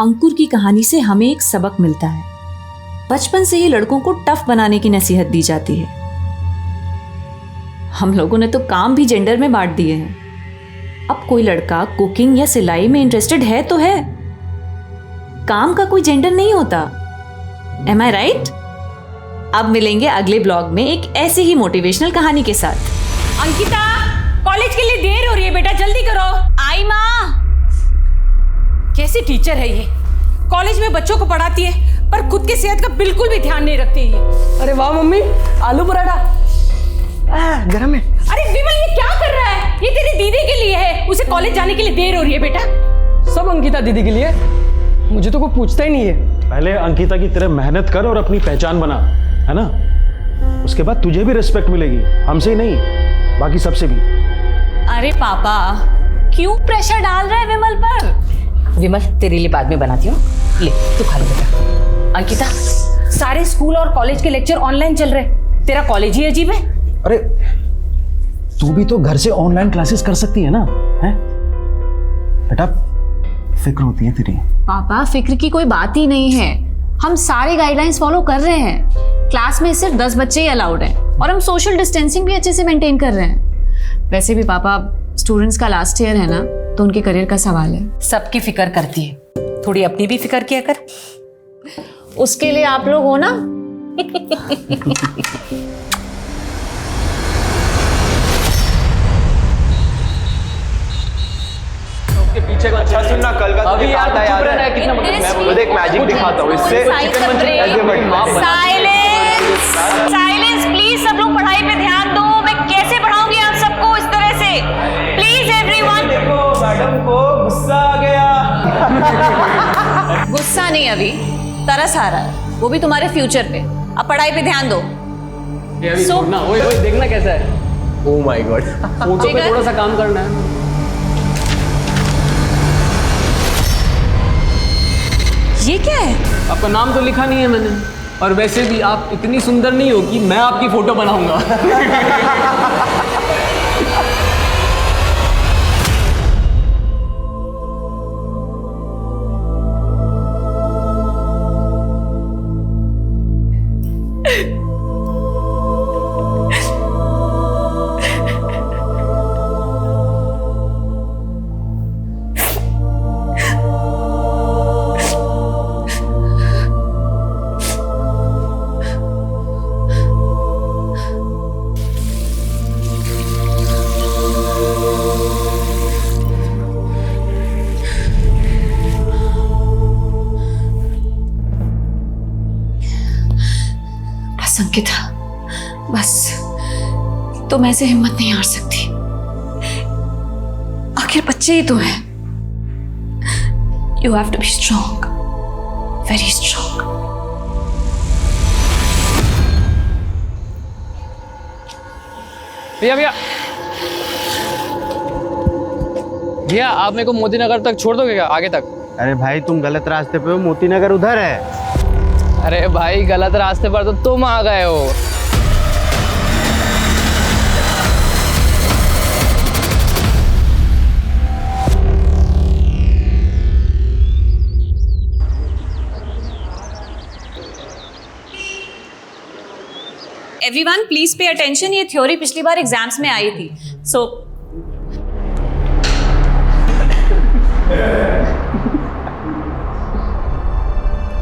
अंकुर की कहानी से हमें एक सबक मिलता है। बचपन से ही लड़कों को टफ बनाने की नसीहत दी जाती है। हम लोगों ने तो काम भी जेंडर में बांट दिए हैं। अब कोई लड़का कुकिंग या सिलाई में इंटरेस्टेड है तो है, काम का कोई जेंडर नहीं होता। एम आई राइट? अब मिलेंगे अगले ब्लॉग में एक ऐसी ही मोटिवेशनल कहानी के साथ। अंकिता, कॉलेज के लिए देर हो रही है बेटा, जल्दी करो। आई माँ। कैसी टीचर है ये, कॉलेज में बच्चों को पढ़ाती है पर खुद की सेहत का बिल्कुल भी ध्यान नहीं रखती है। अरे वाह मम्मी, आलू पराठा गरम है। अरे विमल, ये क्या कर रहा है? ये तेरी दीदी के लिए है, उसे कॉलेज जाने के लिए देर हो रही है बेटा। सब अंकिता दीदी के लिए, मुझे तो कोई पूछता ही नहीं है। पहले अंकिता की तरह मेहनत कर और अपनी पहचान बना, है ना? उसके बाद तुझे भी रिस्पेक्ट मिलेगी, हमसे ही नहीं बाकी सबसे भी। अरे पापा, क्यों प्रेशर डाल रहा है विमल पर? विमल, तेरे लिए बाद में बनाती हूँ, ले तू खा ले बेटा। अंकिता, सारे स्कूल और कॉलेज के लेक्चर ऑनलाइन चल रहे, तेरा कॉलेज ही अजीब है। अरे तू भी तो घर से ऑनलाइन क्लासेस कर सकती है ना, है बेटा? फिक्र होती है तेरी। पापा, फिक्र की कोई बात ही नहीं है। हम सारे गाइडलाइंस फॉलो कर रहे हैं। क्लास में सिर्फ 10 बच्चे ही अलाउड हैं और हम सोशल डिस्टेंसिंग भी अच्छे से मेंटेन कर रहे हैं। वैसे भी पापा, स्टूडेंट्स का लास्ट ईयर है ना, तो उनके करियर का सवाल है। सबकी फिक्र करती है, थोड़ी अपनी भी फिक्र किया कर। उसके लिए आप लोग हो ना। पीछे का अच्छा सुनना, कल का अभी यार याद है कितना मैं खुद एक मैजिक दिखाता हूँ इससे। साइलेंस प्लीज, सब लोग पढ़ाई पे ध्यान दो। मैं कैसे पढ़ाऊंगी आप सबको इस तरह से? Please everyone. देखो मैडम को गुस्सा आ गया। गुस्सा नहीं, अभी तरस आ रहा है, वो भी तुम्हारे फ्यूचर पे। अब पढ़ाई पे ध्यान दो। ओए देखना कैसा है। ओह माय गॉड, फोटो पे थोड़ा सा काम करना है। ये क्या है? आपका नाम तो लिखा नहीं है मैंने, और वैसे भी आप इतनी सुंदर नहीं हो कि मैं आपकी फोटो बनाऊंगा। अंकिता, बस तुम ऐसे हिम्मत नहीं हार सकती। आखिर बच्चे ही तो हैं। You have to be strong, very strong. भैया भैया भैया, आप मेरे को मोती नगर तक छोड़ दोगे क्या, आगे तक? अरे भाई तुम गलत रास्ते पे हो, मोती नगर उधर है। अरे भाई, गलत रास्ते पर तो तुम आ गए हो। Everyone please pay attention. ये थ्योरी पिछली बार एग्जाम्स में आई थी, सो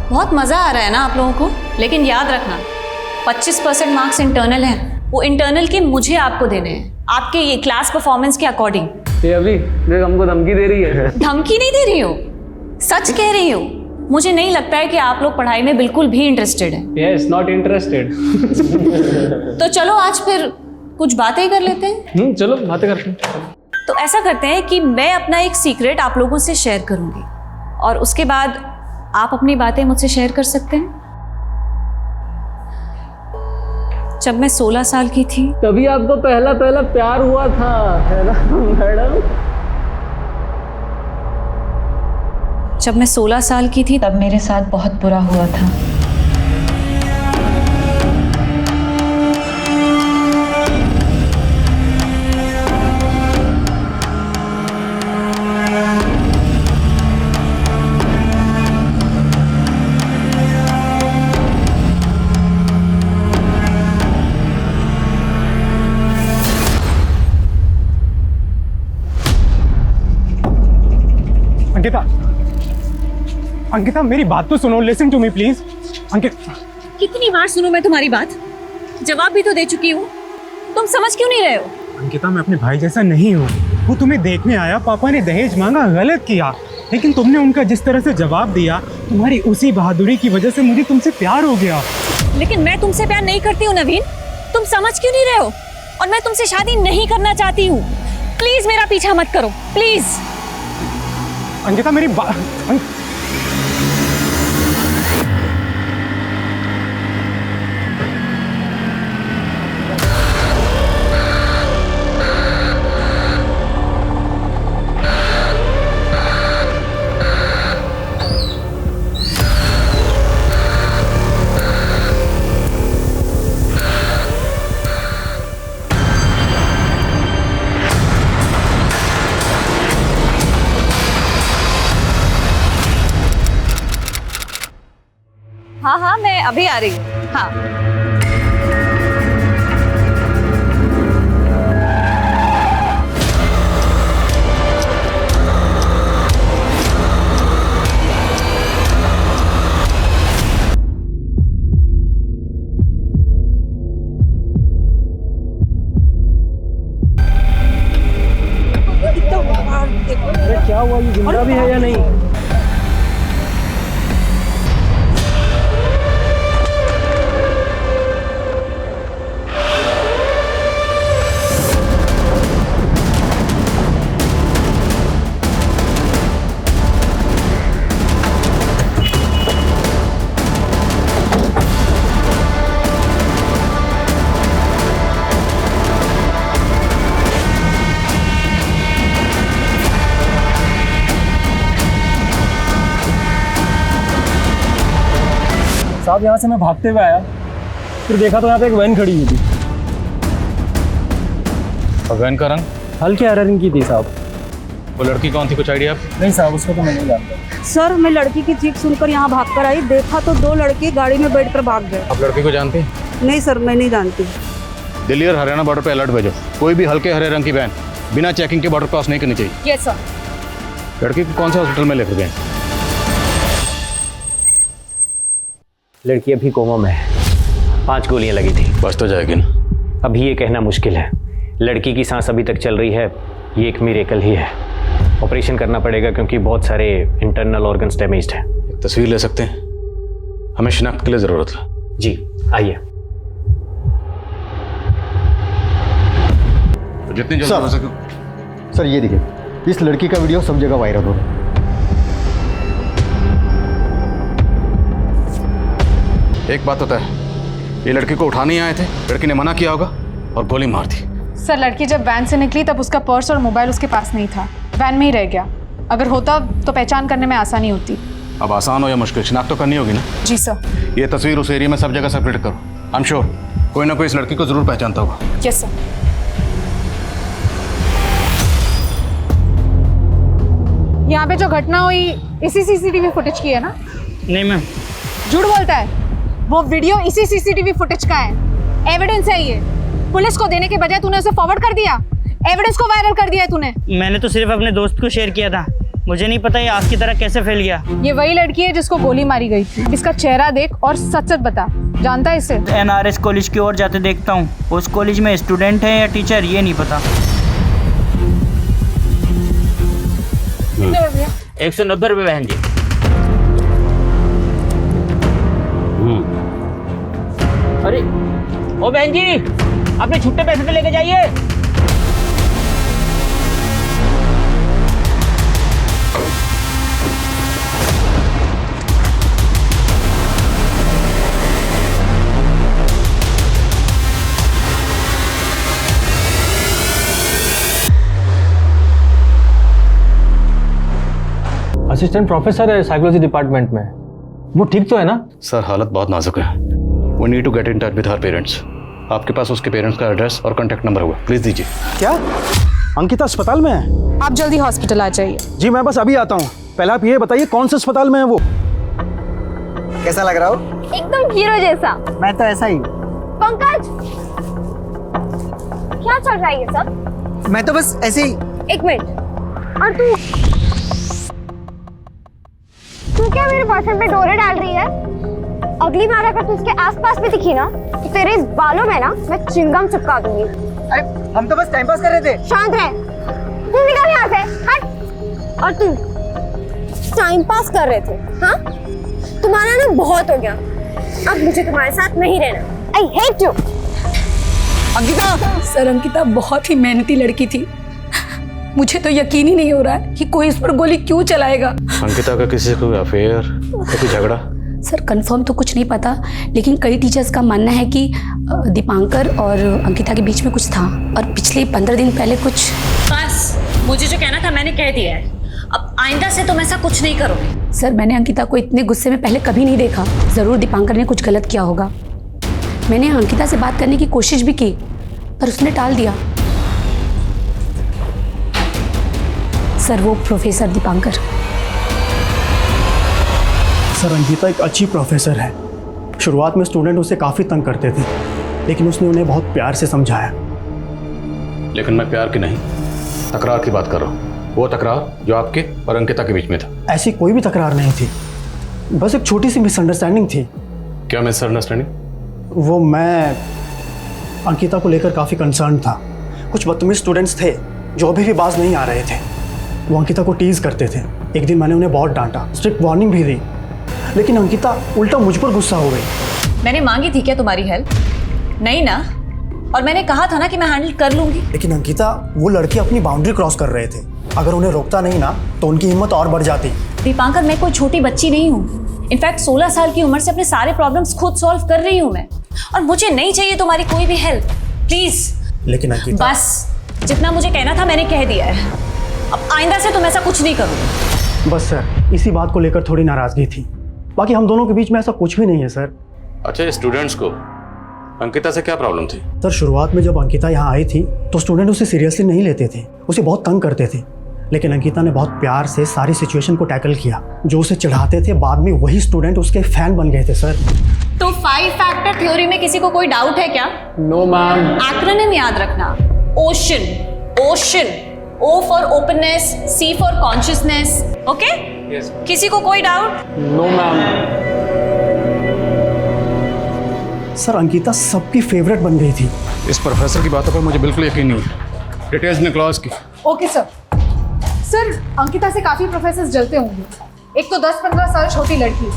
बहुत मजा आ रहा है ना आप लोगों को? लेकिन याद रखना, 25% मार्क्स इंटरनल हैं। वो इंटरनल के मुझे आपको देने हैं, आपके ये क्लास परफॉर्मेंस के अकॉर्डिंग। ये अभी देख, हमको धमकी दे रही है। धमकी नहीं दे रही हो, सच कह रही हो। मुझे नहीं लगता है कि आप लोग पढ़ाई में बिल्कुल भी इंटरेस्टेड हैं। Yes, not interested. तो चलो आज फिर कुछ बातें कर लेते हैं। चलो बातें करते हैं। तो ऐसा करते हैं कि मैं अपना एक सीक्रेट आप लोगों से शेयर करूंगी और उसके बाद आप अपनी बातें मुझसे शेयर कर सकते हैं। जब मैं 16 साल की थी, तभी आपको पहला प्यार हुआ था, है ना मैडम? जब मैं 16 साल की थी तब मेरे साथ बहुत बुरा हुआ था। अंकिता मेरी बात तो सुनो, लिसन टू मी प्लीज। अंकित, कितनी बार सुनूं मैं तुम्हारी बात? जवाब भी तो दे चुकी हूँ, तुम समझ क्यों नहीं रहे हो? अंकिता मैं अपने भाई जैसा नहीं हूँ। वो तुम्हें देखने आया, पापा ने दहेज मांगा, गलत किया, लेकिन तुमने उनका जिस तरह से जवाब दिया, तुम्हारी उसी बहादुरी की वजह से मुझे तुमसे प्यार हो गया। लेकिन मैं तुमसे प्यार नहीं करती हूँ नवीन, तुम समझ क्यों नहीं रहे हो? और मैं तुमसे शादी नहीं करना चाहती हूँ। प्लीज मेरा पीछा मत करो, प्लीज। अंकिता मेरी हाँ हाँ, मैं अभी आ रही हूँ। हाँ क्या हुआ, ये जिंदा भी है या नहीं? साहब यहाँ से मैं भागते हुए आया, फिर देखा तो यहाँ पे एक वैन खड़ी हुई थी। और वैन का रंग? हल्के हरे रंग की थी साहब। वो लड़की कौन थी, कुछ आइडिया? नहीं साहब, उसको तो मैं नहीं जानता। सर मैं लड़की की चीख सुनकर यहाँ भागकर आई, देखा तो 2 लड़के गाड़ी में बैठकर भाग गए। आप लड़की को जानते हैं? नहीं सर, मैं नहीं जानती। दिल्ली और हरियाणा बॉर्डर पे अलर्ट भेजो, कोई भी हल्के हरे रंग की वैन बिना चेकिंग के बॉर्डर क्रॉस नहीं करनी चाहिए। Yes sir. लड़की को कौन से हॉस्पिटल में लेकर गए? लड़की अभी कोमा में है, 5 गोलियां लगी थी। बच तो जाएगी ना? अभी ये कहना मुश्किल है। लड़की की सांस अभी तक चल रही है, ये एक मिरेकल ही है। ऑपरेशन करना पड़ेगा क्योंकि बहुत सारे इंटरनल ऑर्गन्स डैमेज्ड हैं। एक तस्वीर ले सकते हैं? हमें शिनाख्त के लिए ज़रूरत है। जी आइए। तो जितनी जल्दी हो सके। सर ये देखिए, इस लड़की का वीडियो सब जगह वायरल हो रहा है। एक बात होता है, ये लड़की को उठाने ही आए थे, लड़की ने मना किया होगा और गोली मार दी। सर लड़की जब वैन से निकली तब उसका पर्स और मोबाइल उसके पास नहीं था, वैन में ही रह गया। अगर होता तो पहचान करने में आसानी होती। अब आसान हो या मुश्किल, शिनाख्त तो करनी होगी ना? जी सर। ये तस्वीर उस एरिया में सब जगह सर्कुलेट करो। आई एम श्योर कोई ना कोई इस लड़की को जरूर पहचानता होगा। Yes sir. यहाँ पे जो घटना हुई इसी सीसीटीवी फुटेज की है ना? नहीं मैम। झूठ बोलता है, वो वीडियो इसी सीसीटीवी फुटेज का है, एविडेंस है ये। पुलिस को देने के बजाय तूने उसे फॉरवर्ड कर दिया, एविडेंस को वायरल कर दिया है तूने। मैंने तो सिर्फ अपने दोस्त को शेयर किया था, मुझे नहीं पता ये आग की तरह कैसे फैल गया। ये वही लड़की है जिसको गोली मारी गई थी। इसका चेहरा देख और सच सच बता, जानता है इसे? NRS कॉलेज की ओर जाते देखता हूँ, उस कॉलेज में स्टूडेंट है या टीचर ये नहीं पता। 190 रुपये बहन जी। अरे ओ बहन जी, अपने छुट्टे पैसे तो लेके जाइए। असिस्टेंट प्रोफेसर है साइकोलॉजी डिपार्टमेंट में, वो ठीक तो है ना? सर हालत बहुत नाजुक है, we need to get in touch with her parents. आपके पास उसके पेरेंट्स का एड्रेस और कॉन्टैक्ट नंबर होगा, प्लीज दीजिए। क्या अंकिता अस्पताल में है? आप जल्दी हॉस्पिटल आ जाइए। जी मैं बस अभी आता हूँ, पहले आप ये बताइए कौन से अस्पताल में है वो? कैसा लग रहा हो? एकदम हीरो जैसा। मैं तो ऐसा ही। पंकज, क्या चल रहा है ये सब? मैं तो बस ऐसे ही। एक मिनट, और तू तू क्या मेरे बॉयफ्रेंड पे डोरे डाल रही है? अगली बार अगर तू उसके आसपास भी दिखी ना तो तेरे इस बालों में ना मैं चिंगम चिपका दूंगी। अरे हम तो बस टाइम पास कर रहे थे। शांत रह, तू निकल यहाँ से, हट। और तू टाइम पास कर रहे थे, हाँ? तुम्हारा ना बहुत हो गया, अब मुझे तुम्हारे साथ नहीं रहना। I hate you. Ankita! Sir Ankita बहुत ही मेहनती लड़की थी, मुझे तो यकीन ही नहीं हो रहा है कि कोई इस पर गोली क्यों चलाएगा। अंकिता का किसी से कोई अफेयर या कोई झगड़ा? सर कंफर्म तो कुछ नहीं पता, लेकिन कई टीचर्स का मानना है कि दीपांकर और अंकिता के बीच में कुछ था, और पिछले 15 दिन पहले कुछ। बस मुझे जो कहना था मैंने कह दिया है, अब आइंदा से तुम ऐसा कुछ नहीं करोगे। सर मैंने अंकिता को इतने गुस्से में पहले कभी नहीं देखा, ज़रूर दीपांकर ने कुछ गलत किया होगा। मैंने अंकिता से बात करने की कोशिश भी की पर उसने टाल दिया। सर वो प्रोफेसर दीपांकर। सर अंकिता एक अच्छी प्रोफेसर है। शुरुआत में स्टूडेंट उसे काफ़ी तंग करते थे, लेकिन उसने उन्हें बहुत प्यार से समझाया। लेकिन मैं प्यार की नहीं, तकरार की बात कर रहा हूँ। वो तकरार जो आपके और अंकिता के बीच में था। ऐसी कोई भी तकरार नहीं थी, बस एक छोटी सी मिसअंडरस्टैंडिंग थी। क्या मिसअंडरस्टैंडिंग? वो मैं अंकिता को लेकर काफ़ी कंसर्न था। कुछ बदतमीज स्टूडेंट्स थे जो अभी भी बाज नहीं आ रहे थे। वो अंकिता को टीज़ करते थे। एक दिन मैंने उन्हें बहुत डांटा, स्ट्रिक्ट वार्निंग भी दी, लेकिन अंकिता उल्टा मुझ पर गुस्सा हो गई। मैंने मांगी थी क्या तुम्हारी हेल्प? नहीं ना, और मैंने कहा था ना कि मैं हैंडल कर लूंगी। लेकिन अंकिता, वो लड़के अपनी बाउंड्री क्रॉस कर रहे थे। अगर उन्हें रोकता नहीं ना तो उनकी हिम्मत और बढ़ जाती। दीपांकर, मैं कोई छोटी बच्ची नहीं हूँ। इनफैक्ट 16 साल की उम्र से अपने सारे प्रॉब्लम्स खुद सॉल्व कर रही हूँ मैं, और मुझे नहीं चाहिए तुम्हारी कोई भी हेल्प, प्लीज। लेकिन अंकिता, बस जितना मुझे कहना था मैंने कह दिया है, अब आइंदा से तुम ऐसा कुछ नहीं करोगे। बस सर, इसी बात को लेकर थोड़ी नाराजगी थी, बाकी हम दोनों के बीच में ऐसा कुछ भी नहीं है सर। अच्छा, स्टूडेंट्स को अंकिता से क्या प्रॉब्लम थी? सर शुरुआत में जब अंकिता यहाँ आई थी तो स्टूडेंट उसे सीरियसली नहीं लेते थे, उसे बहुत तंग करते थे। लेकिन अंकिता ने बहुत प्यार से सारी सिचुएशन को टैकल किया। जो उसे चिढ़ाते थे बाद में वही स्टूडेंट उसके फैन बन गए थे सर। तो 5 फैक्टर थ्योरी में किसी को कोई डाउट है क्या? No ma'am. एक्रोनिम याद रखना, ocean, ocean, O for openness, C for consciousness, okay? किसी को कोई doubt? No ma'am. Sir Ankita सबकी फेवरेट बन गई थी। इस प्रोफेसर की बातों पर मुझे बिल्कुल यकीन नहीं है। डिटेल्स निकलो उसकी। Okay sir. सर अंकिता से काफी प्रोफेसर्स जलते होंगे। एक तो 10-15 साल छोटी लड़की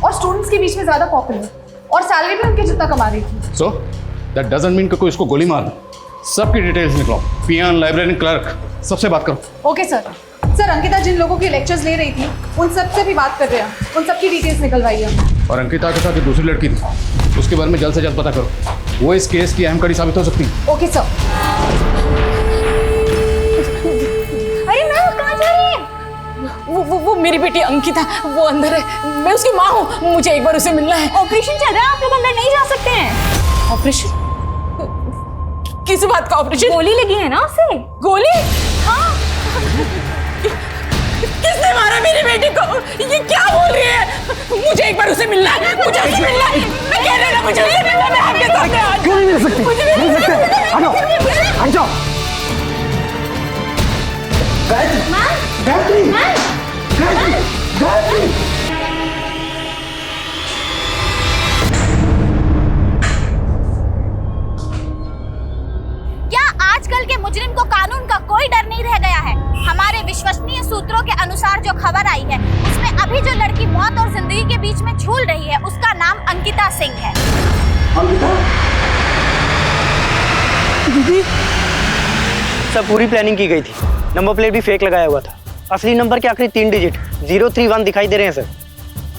और स्टूडेंट्स के बीच में ज्यादा पॉपुलर, और सैलरी भी उनके जितना कमा रही थी। सो दैट डजंट मीन कि कोई इसको गोली मार। सबकी डिटेल्स निकलो, पियान, लाइब्रेरी, क्लर्क, सबसे बात करो। Okay sir. सर अंकिता जिन लोगों की लेक्चर्स ले रही थी उन सब से भी बात कर रहे हैं, उन सबकी डिटेल्स निकलवाइए। और अंकिता के साथ एक दूसरी लड़की थी, उसके बारे में जल्द से जल्द पता करो। वो इस केस की अहम कड़ी साबित हो सकती है। Okay sir. अरे मैम कहाँ जा रही है? वो मेरी बेटी अंकिता, वो अंदर है, मैं उसकी माँ हूँ, मुझे एक बार उसे मिलना है। ऑपरेशन चल रहा है, आप लोग अंदर नहीं जा सकते हैं। ऑपरेशन? किस बात का ऑपरेशन? गोली लगी है ना उसे। गोली? हाँ। किसने मारा मेरी बेटी को? ये क्या बोल रही है? मुझे एक बार उसे मिलना है, मुझे उसे मिलना है। मैं कह रही हूँ मुझे उसे मिलना है, मैं आपके सामने आज। क्यों नहीं मिल सकती? मिल सकते हैं। आ जाओ, आ जाओ। गायत्री, गायत्री, गायत्री। क्या आजकल के मुजरिम को कानून का कोई डर नहीं रह गया है? हमारे विश्वसनीय सूत्रों के अनुसार जो खबर आई है उसमें अभी जो लड़की मौत और जिंदगी के बीच में झूल रही है उसका नाम अंकिता सिंह है। अंकिता? दीदी, सब पूरी प्लानिंग की गई थी। नंबर प्लेट भी फेक लगाया हुआ था। असली नंबर के आखिरी 3 डिजिट 031 दिखाई दे रहे हैं सर।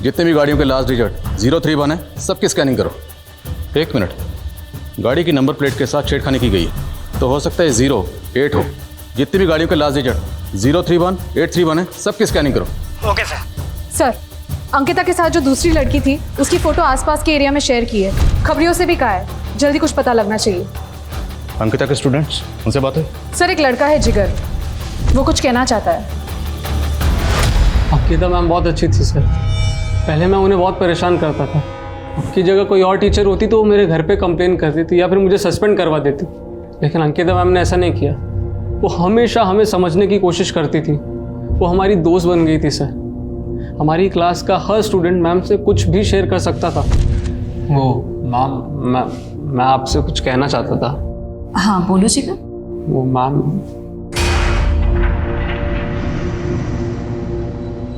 जितने भी गाड़ियों के लास्ट डिजिट 031 है, सबकी स्कैनिंग करो। 1 मिनट, गाड़ी की नंबर प्लेट के साथ छेड़खानी की गई है, तो हो सकता है 08 हो। जितनी भी गाड़ियों के लास्ट डिजिट 031, 831 है, सबकी स्कैनिंग करो। Okay sir. सर अंकिता के साथ जो दूसरी लड़की थी उसकी फोटो आसपास के एरिया में शेयर की है, खबरियों से भी कहा है, जल्दी कुछ पता लगना चाहिए। अंकिता के स्टूडेंट्स, उनसे बात है? सर एक लड़का है जिगर, वो कुछ कहना चाहता है। अंकिता मैम बहुत अच्छी थी सर। पहले मैं उन्हें बहुत परेशान करता था। उनकी जगह कोई और टीचर होती तो वो मेरे घर पे कंप्लेन करती थी या फिर मुझे सस्पेंड करवा देती, लेकिन अंकिता मैम ने ऐसा नहीं किया। वो हमेशा हमें समझने की कोशिश करती थी। वो हमारी दोस्त बन गई थी सर। हमारी क्लास का हर स्टूडेंट मैम से कुछ भी शेयर कर सकता था। वो मैम मैं आपसे कुछ कहना चाहता था। हाँ बोलो जिगर। वो मैम,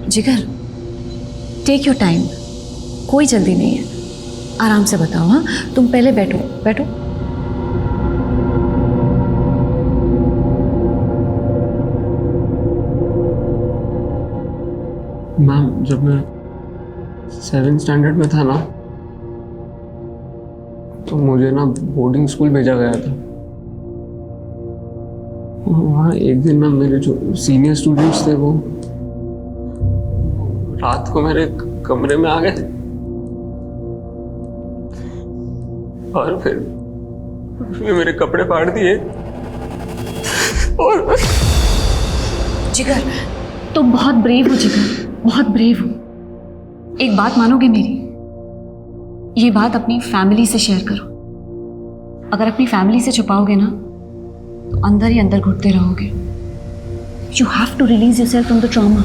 जिगर टेक योर टाइम, कोई जल्दी नहीं है, आराम से बताओ। हाँ तुम पहले बैठो बैठो। मैम जब मैं 7th स्टैंडर्ड में था ना, तो मुझे ना बोर्डिंग स्कूल भेजा गया था। वहाँ एक दिन ना मेरे जो सीनियर स्टूडेंट्स थे वो रात को मेरे कमरे में आ गए और फिर मेरे कपड़े फाड़ दिए। और जिगर तुम बहुत ब्रेव हो जिगर, बहुत ब्रेव हो। एक बात मानोगे मेरी, ये बात अपनी फैमिली से शेयर करो। अगर अपनी फैमिली से छुपाओगे ना तो अंदर ही अंदर घुटते रहोगे। You have to release yourself from the trauma.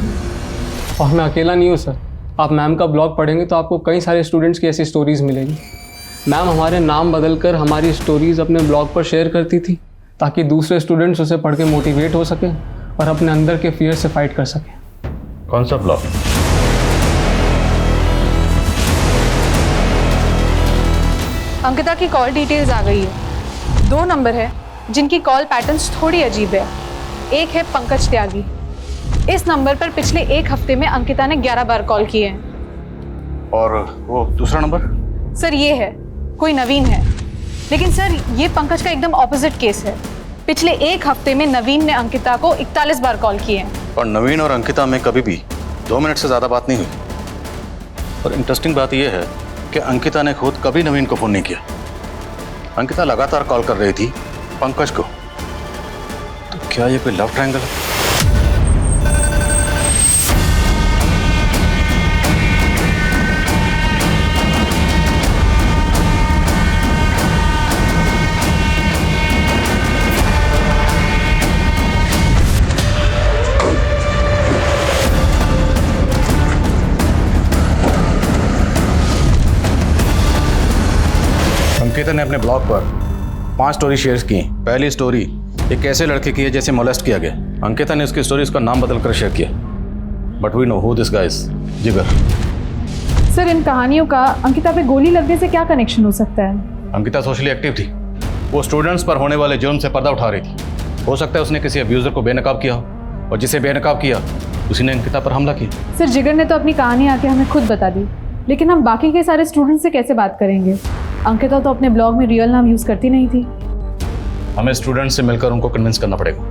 और मैं अकेला नहीं हूँ सर, आप मैम का ब्लॉग पढ़ेंगे तो आपको कई सारे स्टूडेंट्स की ऐसी स्टोरीज मिलेगी। मैम हमारे नाम बदलकर हमारी स्टोरीज अपने ब्लॉग पर शेयर करती थी ताकि दूसरे स्टूडेंट्स उसे पढ़ के मोटिवेट हो सकें और अपने अंदर के फियर से फाइट कर सकें। कौन सा ब्लॉग? अंकिता की कॉल डिटेल्स आ गई है। 2 नंबर है जिनकी कॉल पैटर्न्स थोड़ी अजीब है। एक है पंकज त्यागी। इस नंबर पर पिछले 1 हफ्ते में अंकिता ने 11 बार कॉल किए हैं। और वो दूसरा नंबर? सर ये है, कोई नवीन है। लेकिन सर ये पंकज का एकदम ऑपोजिट केस है। पिछले 1 हफ्ते में नवीन ने अंकिता को 41 बार कॉल किए हैं। और नवीन और अंकिता में कभी भी 2 मिनट से ज़्यादा बात नहीं हुई। और इंटरेस्टिंग बात यह है कि अंकिता ने खुद कभी नवीन को फ़ोन नहीं किया। अंकिता लगातार कॉल कर रही थी पंकज को। तो क्या ये कोई लव ट्रायंगल है? अंकिता ने अपने ब्लॉग पर 5 स्टोरी शेयर की। पहली स्टोरी एक ऐसे लड़के की है जैसे मोलेस्ट किया गया। अंकिता ने उसकी स्टोरी उसका नाम बदल कर शेयर किया। But we know who this guys, Jigar. Sir इन कहानियों का अंकिता पे गोली लगने से क्या कनेक्शन हो सकता है? अंकिता सोशली एक्टिव थी। वो स्टूडेंट्स पर होने वाले जुर्म से पर्दा उठा रही थी। हो सकता है उसने किसी अब्यूज़र को बेनकाब किया हो और जिसे बेनकाब किया उसी ने अंकिता पर हमला किया। सर जिगर ने तो अपनी कहानी आके हमें खुद बता दी, लेकिन हम बाकी के सारे स्टूडेंट्स से कैसे बात करेंगे? अंकिता तो अपने ब्लॉग में रियल नाम यूज़ करती नहीं थी। हमें स्टूडेंट्स से मिलकर उनको कन्विंस करना पड़ेगा।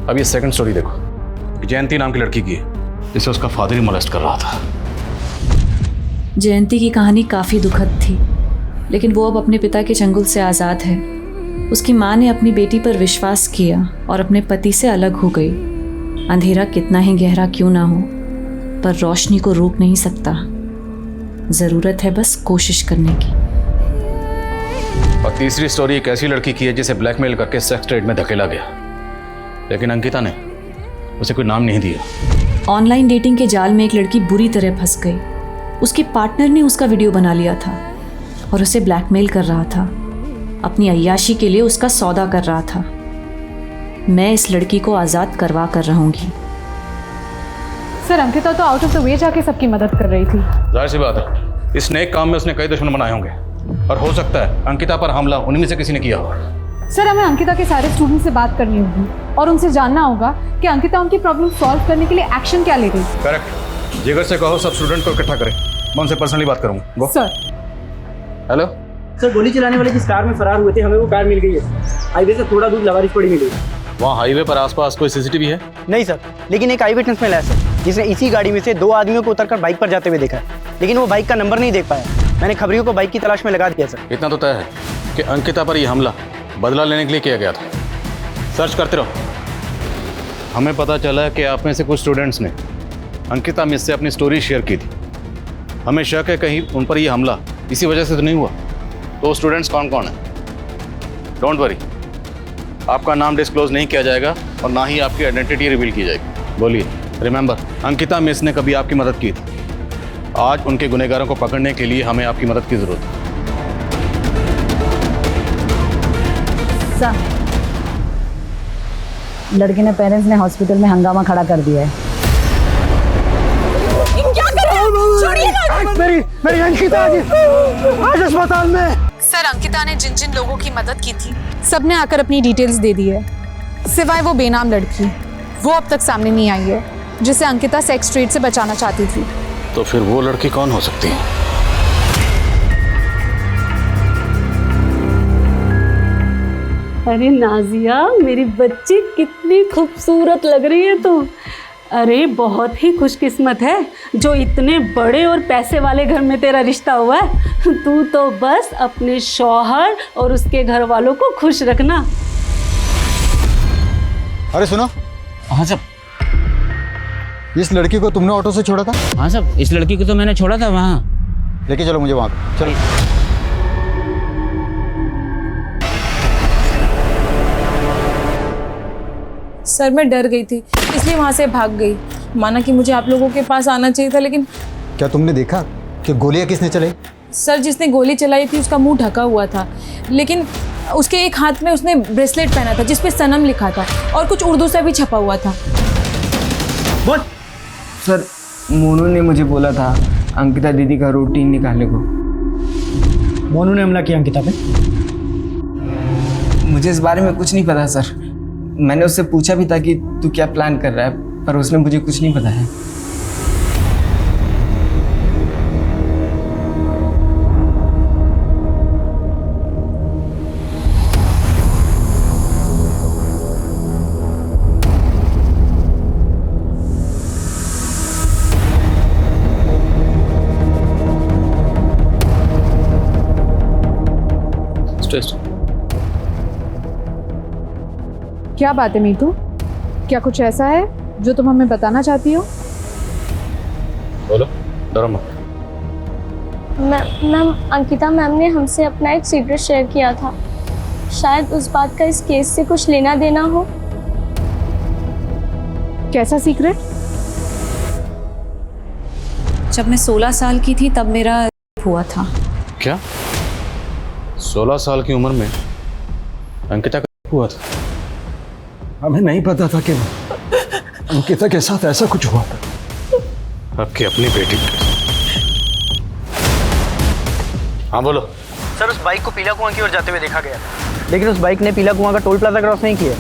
अब ये सेकंड स्टोरी देखो। जयंती नाम की लड़की की है जिसे उसका फादर ही मोलेस्ट कर रहा था। जयंती की कहानी काफ़ी दुखद थी, लेकिन वो अब अपने पिता के चंगुल से आज़ाद है। उसकी माँ ने अपनी बेटी पर विश्वास किया और अपने पति से अलग हो गई। अंधेरा कितना ही गहरा क्यों ना हो, पर रोशनी को रोक नहीं सकता। ज़रूरत है बस कोशिश करने की। और तीसरी स्टोरी एक ऐसी लड़की की है जिसे ब्लैकमेल करके सेक्स ट्रेड में धकेला गया, लेकिन अंकिता ने उसे कोई नाम नहीं दिया। ऑनलाइन डेटिंग के जाल में एक लड़की बुरी तरह फंस गई। उसके पार्टनर ने उसका वीडियो बना लिया था और उसे ब्लैकमेल कर रहा था। अपनी अय्याशी के लिए उसका सौदा कर रहा था। मैं इस लड़की को आज़ाद करवा कर रहूंगी। सर अंकिता तो आउट ऑफ द वे जाके सबकी मदद कर रही थी। जाहिर सी बात है, इस नेक काम में उसने कई दुश्मन बनाए होंगे और हो सकता है अंकिता पर हमला उन्हीं में से किसी ने किया हो। सर हमें अंकिता के सारे स्टूडेंट से बात करनी होगी और उनसे जानना होगा कि अंकिता उनकी प्रॉब्लम सॉल्व करने के लिए एक्शन क्या ले रही है। करेक्ट। जिगर से कहो सब स्टूडेंट को इकट्ठा करें। मैं उनसे पर्सनली बात करूंगा। गो। सर। हेलो सर, गोली चलाने वाले जिस कार में फरार हुए थे हमें वो कार मिल गई है। हाईवे से थोड़ा दूर लवारिश पड़ी मिली। वहाँ हाईवे पर आसपास कोई सीसीटीवी है? नहीं सर, लेकिन एक आई विटनेस मिला है सर, जिसने इसी गाड़ी में से 2 आदमियों को उतरकर बाइक पर जाते हुए देखा है, लेकिन वो बाइक का नंबर नहीं देख पाया। मैंने खबरियों को बाइक की तलाश में लगा दिया सर। इतना तो तय है कि अंकिता पर यह हमला बदला लेने के लिए किया गया था। सर्च करते रहो। हमें पता चला है कि आप में से कुछ स्टूडेंट्स ने अंकिता मिस से अपनी स्टोरी शेयर की थी। हमें शक है कहीं उन पर यह हमला इसी वजह से तो नहीं हुआ। तो स्टूडेंट्स कौन कौन है? डोंट वरी, आपका नाम डिस्क्लोज नहीं किया जाएगा और ना ही आपकी आइडेंटिटी रिवील की जाएगी। बोलिए। रिमेंबर, अंकिता मिस ने कभी आपकी मदद की थी। आज उनके गुनहगारों को पकड़ने के लिए हमें आपकी मदद की जरूरत है। लड़की ने पेरेंट्स ने हॉस्पिटल में हंगामा खड़ा कर दिया है। क्या कर रहे हो? छोड़िए ना। मेरी अंकिता आज अस्पताल में। सर, अंकिता ने जिन जिन लोगों की मदद की थी सबने आकर अपनी डिटेल्स दे दी है, सिवाय वो बेनाम लड़की। वो अब तक सामने नहीं आई है जिसे अंकिता सेक्स ट्रेड से बचाना चाहती थी। तो फिर वो लड़की कौन हो सकती है? अरे नाजिया, मेरी बच्ची कितनी खूबसूरत लग रही है तू। अरे बहुत ही खुशकिस्मत है जो इतने बड़े और पैसे वाले घर में तेरा रिश्ता हुआ है। तू तो बस अपने शौहर और उसके घर वालों को खुश रखना। अरे सुनो। हाँ सब। इस लड़की को तुमने ऑटो से छोड़ा था? हाँ सब, इस लड़की को तो मैंने छोड़ा था वहाँ। लेके चलो मुझे वहाँ। चलो। सर, मैं डर गई थी इसलिए वहाँ से भाग गई। माना कि मुझे आप लोगों के पास आना चाहिए था, लेकिन क्या तुमने देखा कि गोलियां किसने चलाई? सर, जिसने गोली चलाई थी उसका मुंह ढका हुआ था, लेकिन उसके एक हाथ में उसने ब्रेसलेट पहना था जिस पे सनम लिखा था और कुछ उर्दू से भी छपा हुआ था। बोल। सर, मोनू ने मुझे बोला था अंकिता दीदी का रूटीन निकालने को। मोनू ने हमला किया अंकिता पे? मुझे इस बारे में कुछ नहीं पता सर। मैंने उससे पूछा भी था कि तू क्या प्लान कर रहा है, पर उसने मुझे कुछ नहीं बताया। क्या बात है मीतू? क्या कुछ ऐसा है जो तुम हमें बताना चाहती हो? बोलो, डरो मत। मैम, अंकिता मैम ने हमसे अपना एक सीक्रेट शेयर किया था। शायद उस बात का इस केस से कुछ लेना देना हो। कैसा सीक्रेट? जब मैं 16 साल की थी तब मेरा हुआ था। क्या 16 साल की उम्र में अंकिता का हुआ था? हमें नहीं पता था कि अंकिता के साथ ऐसा कुछ हुआ था। आपकी अपनी बेटी। हाँ बोलो। सर, उस बाइक को पीला कुआं की ओर जाते हुए देखा गया, लेकिन उस बाइक ने पीला कुआं का टोल प्लाजा क्रॉस नहीं किया।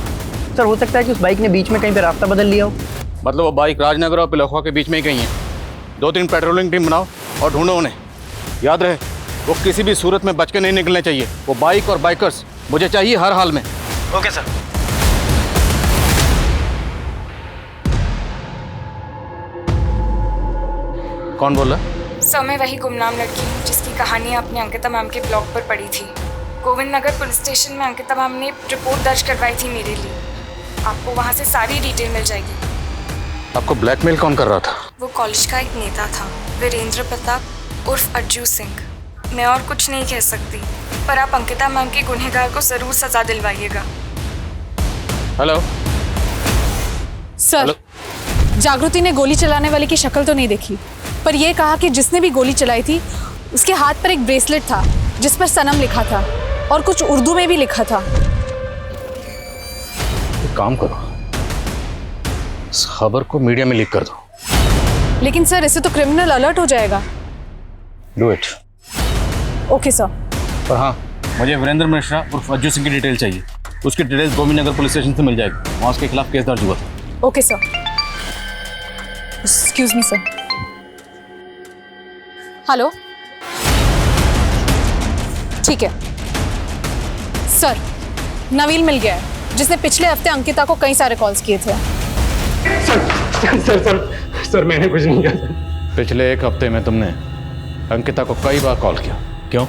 सर, हो सकता है कि उस बाइक ने बीच में कहीं पे रास्ता बदल लिया हो। मतलब वो बाइक राजनगर और पिलखुआ के बीच में ही कहीं है। 2-3 पेट्रोलिंग टीम बनाओ और ढूंढो उन्हें। याद रहे, वो किसी भी सूरत में बच के नहीं निकलने चाहिए। वो बाइक और बाइकर्स मुझे चाहिए हर हाल में। Okay sir. कौन बोल रहा? सर, मैं वही गुमनाम लड़की हूँ जिसकी कहानी आपने अंकिता मैम के ब्लॉग पर पढ़ी थी। गोविंद नगर पुलिस स्टेशन में अंकिता मैम ने रिपोर्ट दर्ज करवाई थी मेरे लिए। आपको वहाँ से सारी डिटेल मिल जाएगी। आपको ब्लैकमेल कौन कर रहा था? वो कॉलेज का एक नेता था, वीरेंद्र प्रताप उर्फ अज्जू सिंह। मैं और कुछ नहीं कह सकती, पर आप अंकिता मैम के गुनहगार को ज़रूर सजा दिलवाइएगा। हेलो सर, जागृति ने गोली चलाने वाले की शक्ल तो नहीं देखी, पर यह कहा कि जिसने भी गोली चलाई थी उसके हाथ पर एक ब्रेसलेट था जिस पर सनम लिखा था और कुछ उर्दू में भी लिखा था। एक काम करो, इस खबर को मीडिया में लीक कर दो। लेकिन सर, इससे तो क्रिमिनल अलर्ट हो जाएगा। Do it. Okay sir. पर हाँ, मुझे वीरेंद्र मिश्रा उर्फ अज्जू सिंह की डिटेल चाहिए। उसकी details Govind Nagar police station से मिल जाएगी। वहाँ उसके खिलाफ केस दर्ज हुआ था। Okay sir. Excuse me sir. Hello, ठीक है सर। नवील मिल गया है जिसने पिछले हफ्ते अंकिता को कई सारे कॉल्स किए थे। सर, मैंने कुछ नहीं किया। पिछले एक हफ्ते में तुमने अंकिता को कई बार कॉल किया। क्यों?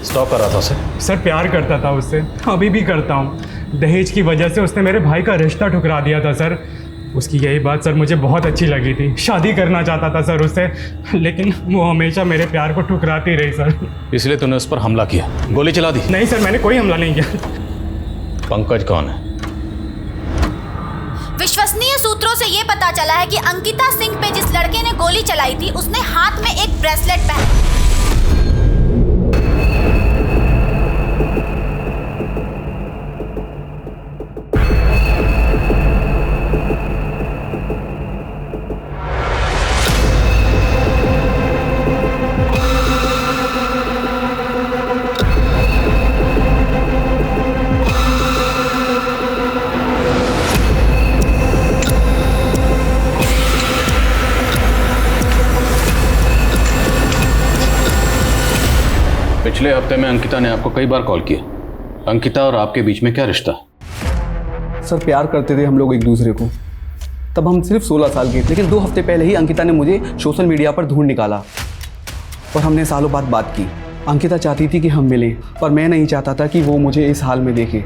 स्टॉक कर रहा था उसे? सर, प्यार करता था उससे, अभी भी करता हूँ। दहेज की वजह से उसने मेरे भाई का रिश्ता ठुकरा दिया था सर। उसकी यही बात सर मुझे बहुत अच्छी लगी थी। शादी करना चाहता था सर उससे, लेकिन वो हमेशा मेरे प्यार को ठुकराती रही सर। इसलिए तूने उस पर हमला किया, गोली चला दी? नहीं सर, मैंने कोई हमला नहीं किया। पंकज कौन है? विश्वसनीय सूत्रों से ये पता चला है कि अंकिता सिंह पे जिस लड़के ने गोली चलाई थी उसने हाथ में एक ब्रेसलेट पहना। पिछले हफ्ते में अंकिता ने आपको कई बार कॉल किया। अंकिता और आपके बीच में क्या रिश्ता? सर प्यार करते थे हम लोग एक दूसरे को। तब हम सिर्फ 16 साल के, लेकिन 2 हफ्ते पहले ही अंकिता ने मुझे सोशल मीडिया पर ढूंढ निकाला और हमने सालों बाद बात की। अंकिता चाहती थी कि हम मिलें, पर मैं नहीं चाहता था कि वो मुझे इस हाल में देखे।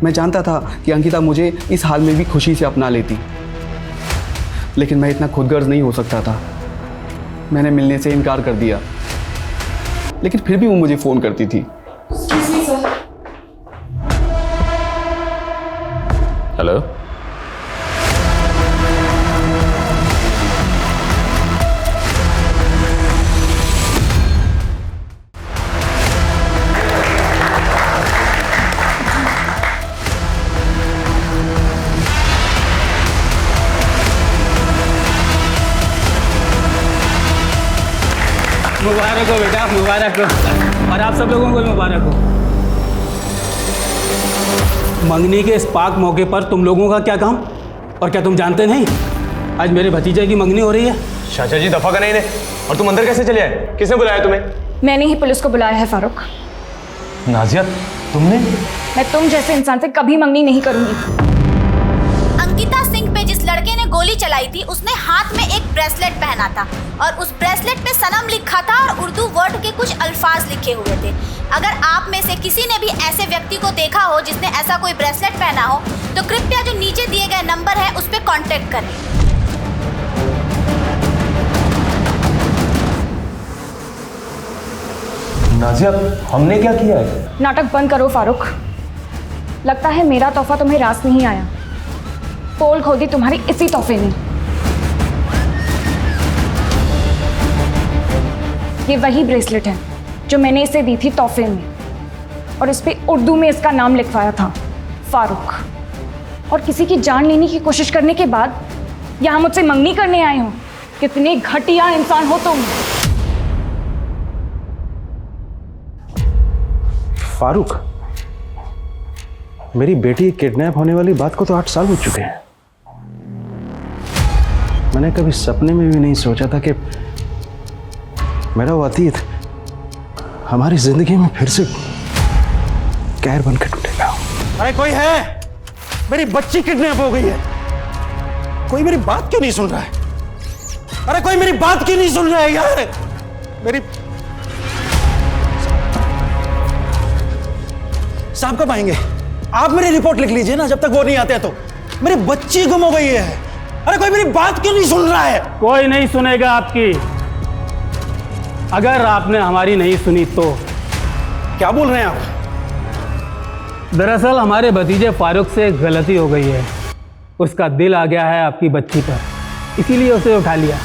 मैं जानता था कि अंकिता मुझे इस हाल में भी खुशी से अपना लेती, लेकिन मैं इतना खुदगर्ज नहीं हो सकता था। मैंने मिलने से इनकार कर दिया, लेकिन फिर भी वो मुझे फ़ोन करती थी। हेलो, मुबारक हो बेटा, मुबारक हो, और आप सब लोगों को भी मुबारक हो। मंगनी के इस पाक मौके पर तुम लोगों का क्या काम? और क्या तुम जानते नहीं आज मेरे भतीजे की मंगनी हो रही है? चाचा जी दफा करें इन्हें। और तुम अंदर कैसे चले आए? किसने बुलाया तुम्हें? मैंने ही पुलिस को बुलाया है फारूक। नाजिया तुमने? मैं तुम जैसे इंसान से कभी मंगनी नहीं करूंगी। अंकिता सिंह पे जिस लड़के ने गोली चलाई थी उसने हाथ में एक ब्रेसलेट पहना था और उस ब्रेसलेट पे सनम लिखा था और उर्दू वर्ड के कुछ अल्फाज लिखे हुए थे। अगर आप में से किसी ने भी ऐसे व्यक्ति को देखा हो जिसने ऐसा कोई ब्रेसलेट पहना हो तो कृपया जो नीचे दिए गए नंबर है उस पर कॉन्टेक्ट करें। नाजिया हमने क्या किया है? नाटक बंद करो फारूक। लगता है मेरा तोहफा तुम्हें रास नहीं आया। पोल खोदी तुम्हारी इसी तोहफे ने। ये वही ब्रेसलेट है जो मैंने इसे दी थी तोहफे में और इस पे उर्दू में इसका नाम लिखवाया था, फारूक। और किसी की जान लेने की कोशिश करने के बाद यहाँ मुझसे मंगनी करने आए हो। कितने घटिया इंसान हो तुम। फारूक, मेरी बेटी किडनैप होने वाली बात को तो 8 साल हो चुके हैं। मैंने कभी सपने में भी नहीं सोचा था कि मेरा वो अतीत हमारी जिंदगी में फिर से कहर बनकर टूटेगा। अरे कोई है? मेरी बच्ची किडनैप हो गई है। कोई मेरी बात क्यों नहीं सुन रहा है? अरे कोई मेरी बात क्यों नहीं सुन रहा है यार? मेरी साहब कब आएंगे? आप मेरी रिपोर्ट लिख लीजिए ना, जब तक वो नहीं आते तो। मेरी बच्ची गुम हो गई है। अरे कोई मेरी बात क्यों नहीं सुन रहा है? कोई नहीं सुनेगा आपकी। अगर आपने हमारी नहीं सुनी तो। क्या बोल रहे हैं आप? दरअसल हमारे भतीजे फारूक से गलती हो गई है। उसका दिल आ गया है आपकी बच्ची पर, इसीलिए उसे उठा लिया।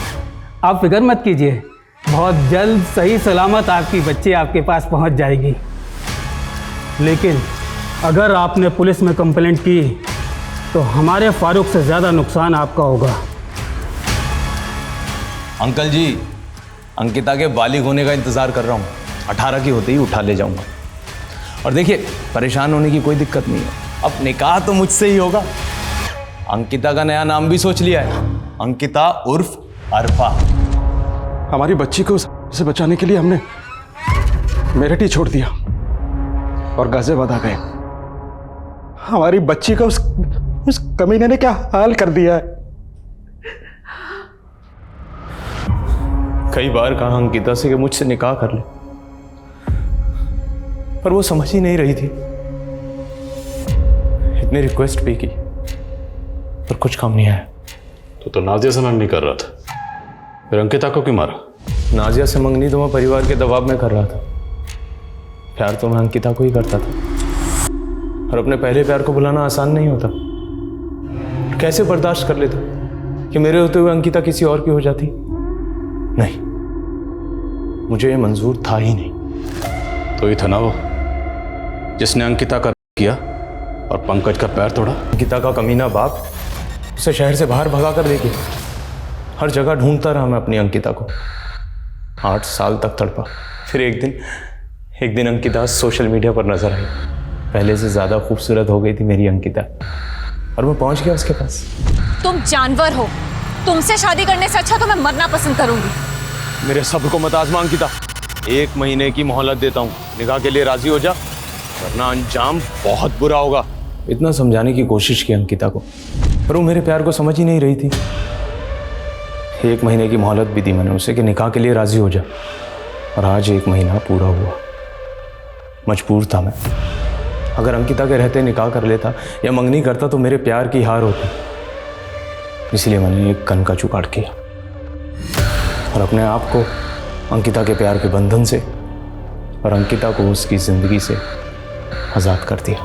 आप फिक्र मत कीजिए, बहुत जल्द सही सलामत आपकी बच्ची आपके पास पहुंच जाएगी। लेकिन अगर आपने पुलिस में कंप्लेंट की तो हमारे फारूक से ज़्यादा नुकसान आपका होगा। अंकल जी, अंकिता के बालिग होने का इंतज़ार कर रहा हूँ। 18 की होते ही उठा ले जाऊँगा। और देखिए, परेशान होने की कोई दिक्कत नहीं है। अब निकाह तो मुझसे ही होगा। अंकिता का नया नाम भी सोच लिया है, अंकिता उर्फ अरफा। हमारी बच्ची को से बचाने के लिए हमने मेरठ ही छोड़ दिया और गाजियाबाद आ गए। हमारी बच्ची का उस कमीने ने क्या हाल कर दिया है। कई बार कहा अंकिता से कि मुझसे निकाह कर ले, पर वो समझ ही नहीं रही थी। इतनी रिक्वेस्ट भी की पर कुछ काम नहीं आया। तो नाजिया से मंगनी कर रहा था, फिर अंकिता को क्यों मारा? नाजिया से मंगनी तो मैं परिवार के दबाव में कर रहा था। प्यार तो मैं अंकिता को ही करता था, और अपने पहले प्यार को भुलाना आसान नहीं होता। कैसे बर्दाश्त कर लेता कि मेरे होते हुए अंकिता किसी और की हो जाती? नहीं, मुझे ये मंजूर था ही नहीं। तो ये था ना वो जिसने अंकिता का किया और पंकज का पैर तोड़ा। अंकिता का कमीना बाप उसे शहर से बाहर भगा कर लेके हर जगह ढूंढता रहा मैं अपनी अंकिता को। 8 साल तक तड़पा। फिर एक दिन अंकिता सोशल मीडिया पर नजर आई। पहले से ज्यादा खूबसूरत हो गई थी मेरी अंकिता और मैं पहुंच गया उसके पास। तुम जानवर हो, तुमसे शादी करने से अच्छा तो मैं मरना पसंद करूंगी। मेरे सब्र को मत आजमा अंकिता, 1 महीने की मोहलत देता हूँ, निकाह के लिए राजी हो जा, वरना अंजाम बहुत बुरा होगा। इतना समझाने की कोशिश की अंकिता को, पर वो मेरे प्यार को समझ ही नहीं रही थी। 1 महीने की मोहलत भी दी मैंने उसे कि निकाह के लिए राजी हो जा, और आज 1 महीना पूरा हुआ। मजबूर था मैं। अगर अंकिता के रहते निकाह कर लेता या मंगनी करता तो मेरे प्यार की हार होती। इसलिए मैंने एक कन का जुगाड़ किया और अपने आप को अंकिता के प्यार के बंधन से और अंकिता को उसकी जिंदगी से आज़ाद कर दिया।